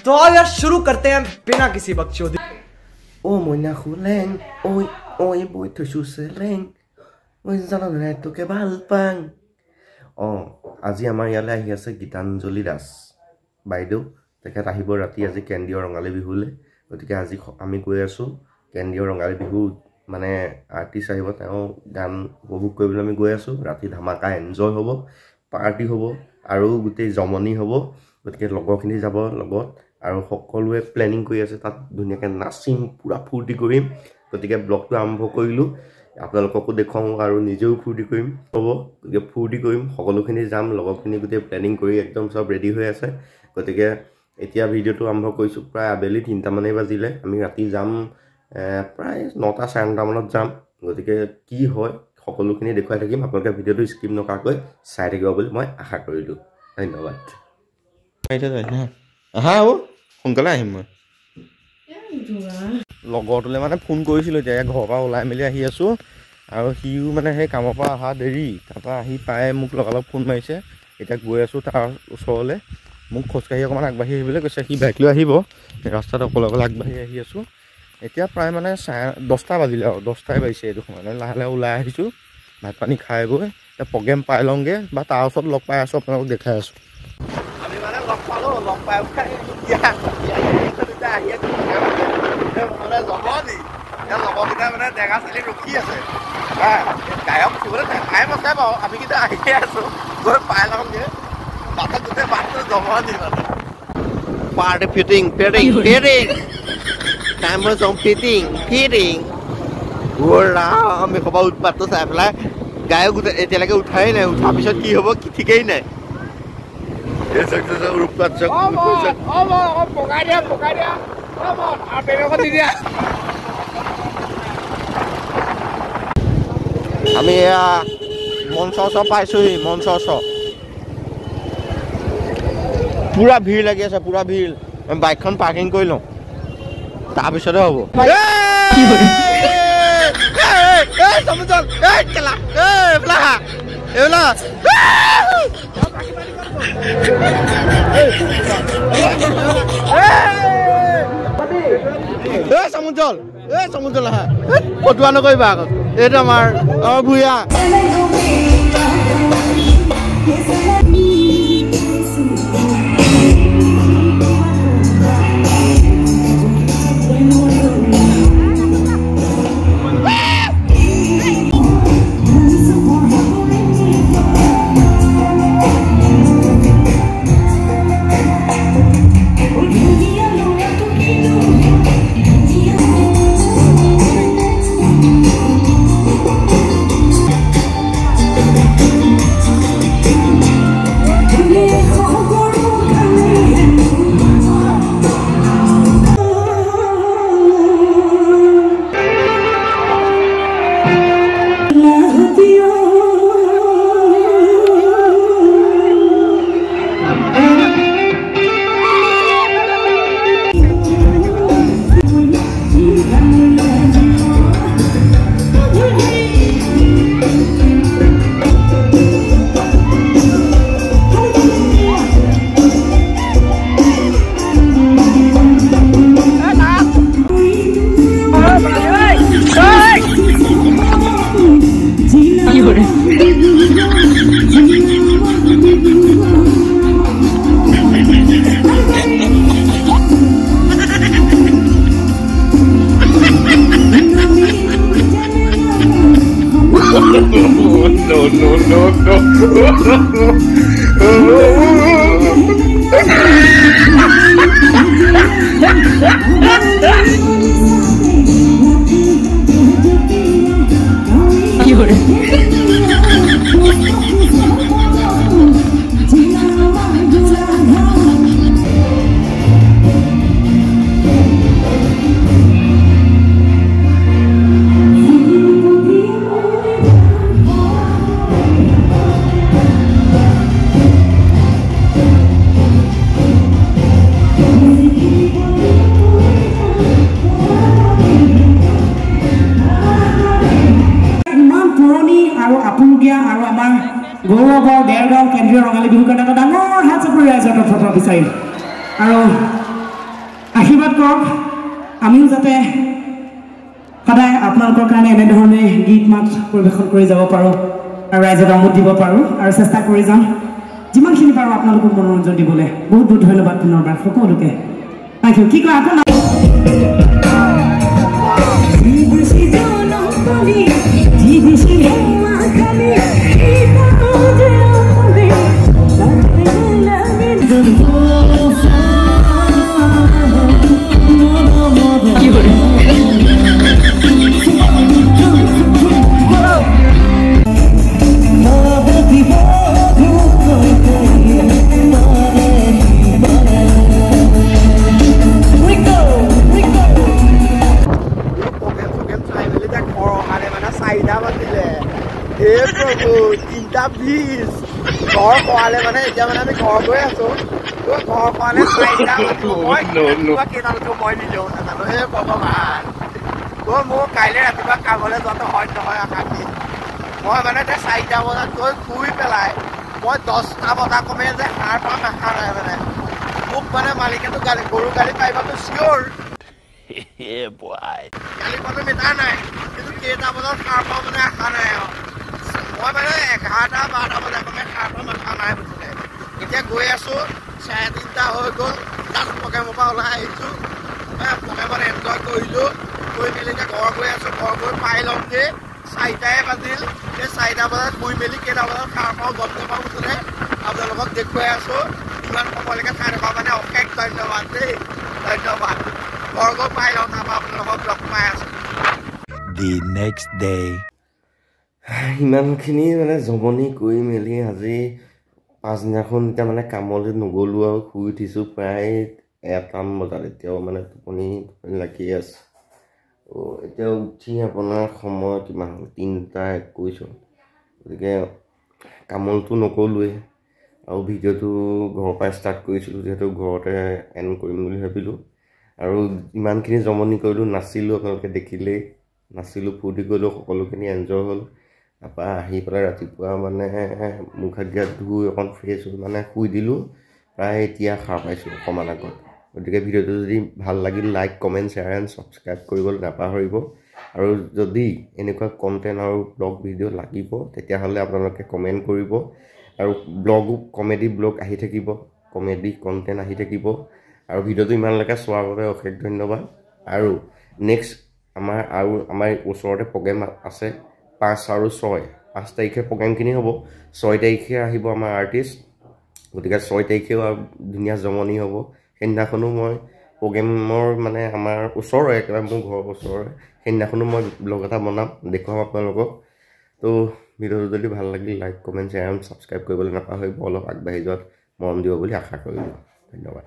तो यार शुरू करते हैं बिना किसी बकचोदी। ओ मोना खुलें ओय ओय बोय थुसु सेलें ओय জাননে তোকে ভাল পাং আজি আমাৰ ইয়ালে আহি আছে গীতাঞ্জলি দাস বাইদেউ তেখেত আহিব ৰাতি আজি কেন্দ্ৰীয় ৰঙালী বিহুলে গতিকে আজি আমি গৈ আছো কেন্দ্ৰীয় ৰঙালী বিহু মানে আৰ্টিষ্ট আহিব তেওঁ গান উপভোগ কৰিবলৈ আমি গৈ আছো ৰাতি ধামাকা এনজয় হ'ব পাৰ্টি হ'ব আৰু গোটেই জমনি হ'ব গতিকে লগৰখিনি যাব লগত আৰু সকলোৱে প্লেনিং কৰি আছে তাত ধুনীয়াকৈ নাচিম পুৰা ফূৰ্তি কৰিম গতিকে ব্লগটো আৰম্ভ কৰিলো আপোনালোককো দেখাম আৰু নিজেও ফূৰ্তি কৰিম হ'ব গতিকে ফূৰ্তি কৰিম সকলোখিনি যাম লগৰখিনি গোটেই প্লেনিং কৰি একদম সব ৰেডি হৈ আছে গতিকে এতিয়া ভিডিঅ'টো আৰম্ভ কৰিছো প্ৰায় আবেলি 3টা মানে বাজিলে আমি ৰাতি যাম প্ৰায় 9টা 9:30 মানত যাম গতিকে কি হয় সকলোখিনি দেখুৱাই থাকিম আপোনালোকে ভিডিঅ'টো স্কিপ নকৰাকৈ চাই থাকিব বুলি মই আশা কৰিলো ধন্যবাদ আইতা যাই না আহা ও সোনকালে আহিম মই লগৰটোলে মানে ফোন কৰিছিলো এতিয়া ঘৰৰ পৰা ওলাই মেলি আহি আছো আৰু হিও মানে সেই কামৰ পৰা অহা দেৰি তাৰপৰা আহি পায় মোক লগালগ ফোন মাৰিছে এতিয়া গৈ আছো তাৰ ওচৰলে মোক খোজকাঢ়ি অকণমান আগবাঢ়ি আহিবলৈ কৈছে সি বাইক লৈ আহিব ৰাস্তাত অকলে অকলে আগবাঢ়ি আহি আছো এতিয়া প্ৰায় মানে 10টা বাজিলে আৰু 10টাই বাজিছে এইটো মানে লাহে লাহে ওলাই আহিছো ভাত পানী খাই গৈ এতিয়া প্ৰগ্ৰেম পাই লওঁগে বা তাৰ ওচৰত লগ পাই আছো আপোনালোকক দেখাই আছো আমি মানে লগ পালো লগ পাই জমনি লগৰকেইটা মানে ডেঙা চালি ৰখি আছে গায়ক উঠিবলৈ টাইম আছে বাৰু আমি কেইটা আহিয়ে আছো গৈ পাই লওঁগে বাটত গোটেই বাটটো জমনি মানে পাৰ্টি ফিটিং টাইমৰ জম ফিটিং আমি সবা উৎপাতটো চাই পেলাই গায়ক এতিয়ালৈকে উঠাই নাই উঠাৰ পিছত কি হ'ব কি ঠিকেই নাই আমি মঞ্চ পাইছোহি মঞ্চ পুৰা ভিৰ লাগি আছে পুৰা ভিৰ বাইকখন পাৰ্কিং কৰি লওঁ তাৰপিছতে হ'ব সমুদ্ৰ আহা ফটোৱা নকৰিবা আগত এইটো আমাৰ ভূঞা গৌৰৱৰ দেৰগাঁও কেন্দ্ৰীয় ৰঙালী বিহু কাৰণে এটা ডাঙৰ হাত চাপৰি ৰাইজৰ ফটো বিচাৰিম আৰু আশীৰ্বাদ কৰক আমিও যাতে সদায় আপোনালোকৰ কাৰণে এনেধৰণে গীত মাত পৰিৱেশন কৰি যাব পাৰোঁ আৰু ৰাইজক আমোদ দিব পাৰোঁ আৰু চেষ্টা কৰি যাম যিমানখিনি পাৰোঁ আপোনালোকক মনোৰঞ্জন দিবলৈ বহুত বহুত ধন্যবাদ পুনৰবাৰ সকলোকে থেংক ইউ কি কয় আপোনাৰ ঘৰ খোৱালে মানে এতিয়া মানে আমি ঘৰ গৈ আছো ঘৰ খোৱালে কেইটালৈকে মই নিলেও নাজানো হে ভগৱান মোৰ কাইলৈ ৰাতিপুৱা কামলৈ যোৱাটো হয় নহয় আশাকি মই মানে এতিয়া 4টা বজাত গৈ শুই পেলাই মই 10টা বজা কমে যে সাৰ পাম আশা নাই মানে মোক মানে মালিকেতো গালি গৰু গালি পাৰিবাতো চিয়'ৰ গালি পাতো মিঠা নাই কিন্তু কেইটা বজাত সাৰ পাওঁ মানে আশা নাই আৰু মই মানে 11টা 12টা বজাত কমে সাৰ পাম আশা নাই বুজিলে এতিয়া গৈ আছো 3:30 হৈ গ'ল তাত প্ৰগ্ৰেমৰ পৰা ওলাই আহিছোঁ প্ৰগ্ৰেমত এনজয় কৰিলোঁ গৈ মেলি এতিয়া ঘৰ গৈ আছোঁ ঘৰ গৈ পাই ল'মগৈ 4টাই বাজিল সেই 4টা বজাত শুই মেলি কেইটা বজাত সাৰ পাওঁ গম নাপাওঁ মুঠতে আপোনালোকক দেখুৱাই আছোঁ ইমান সময়লৈকে চাই থকা মানে অশেষ ধন্যবাদ দেই ধন্যবাদ ঘৰ গৈ পাই লওঁ তাৰপৰা আপোনালোকক লগ পাই আছোঁ The next day ইমানখিনি মানে জমনি কৰি মেলি আজি পাছদিনাখন এতিয়া মানে কামলৈ নগ'লোঁ আৰু শুই উঠিছোঁ প্ৰায় 1টামান বজাত এতিয়াও মানে টোপনি লাগি আছে এতিয়া উঠি আপোনাৰ সময় কিমান হ'ল 3:21 গতিকে কামলটো নকৰোঁৱে আৰু ভিডিঅ'টো ঘৰৰ পৰা ষ্টাৰ্ট কৰিছিলোঁ যিহেতু ঘৰতে এণ্ড কৰিম বুলি ভাবিলোঁ আৰু ইমানখিনি জমনি কৰিলোঁ নাচিলোঁ আপোনালোকে দেখিলেই নাচিলোঁ ফূৰ্তি কৰিলোঁ সকলোখিনি এনজয় হ'ল তাৰপৰা আহি পেলাই ৰাতিপুৱা মানে মুখ হাত ধুই অকণ ফ্ৰেছ হৈ মানে শুই দিলোঁ প্ৰায় এতিয়া সাৰ পাইছোঁ অকণমান আগত গতিকে ভিডিঅ'টো যদি ভাল লাগিল like comment share and subscribe কৰিবলৈ নাপাহৰিব আৰু যদি এনেকুৱা কণ্টেণ্ট আৰু ব্লগ ভিডিঅ' লাগিব তেতিয়াহ'লে আপোনালোকে কমেণ্ট কৰিব আৰু কমেডি ব্লগ আহি থাকিব কমেডি কণ্টেণ্ট আহি থাকিব আৰু ভিডিঅ'টো ইমানলৈকে চোৱাৰ বাবে অশেষ ধন্যবাদ আৰু নেক্সট আমাৰ ওচৰতে প্ৰগ্ৰেম আছে 5 আৰু 6 তাৰিখে প্ৰগ্ৰেমখিনি হ'ব 6 তাৰিখে আহিব আমাৰ আৰ্টিষ্ট গতিকে 6 তাৰিখেও ধুনীয়া জমনি হ'ব সেইদিনাখনো মই প্ৰগ্ৰেমৰ মানে আমাৰ ওচৰৰে একেবাৰে মোৰ ঘৰৰ ওচৰৰে সেইদিনাখনো মই ব্লগ এটা বনাম দেখুৱাম আপোনালোকক তো ভিডিঅ'টো যদি ভাল লাগিল like comment share and subscribe কৰিবলৈ নাপাহৰিব অলপ আগবাঢ়ি যোৱাত মৰম দিব বুলি আশা কৰিলোঁ ধন্যবাদ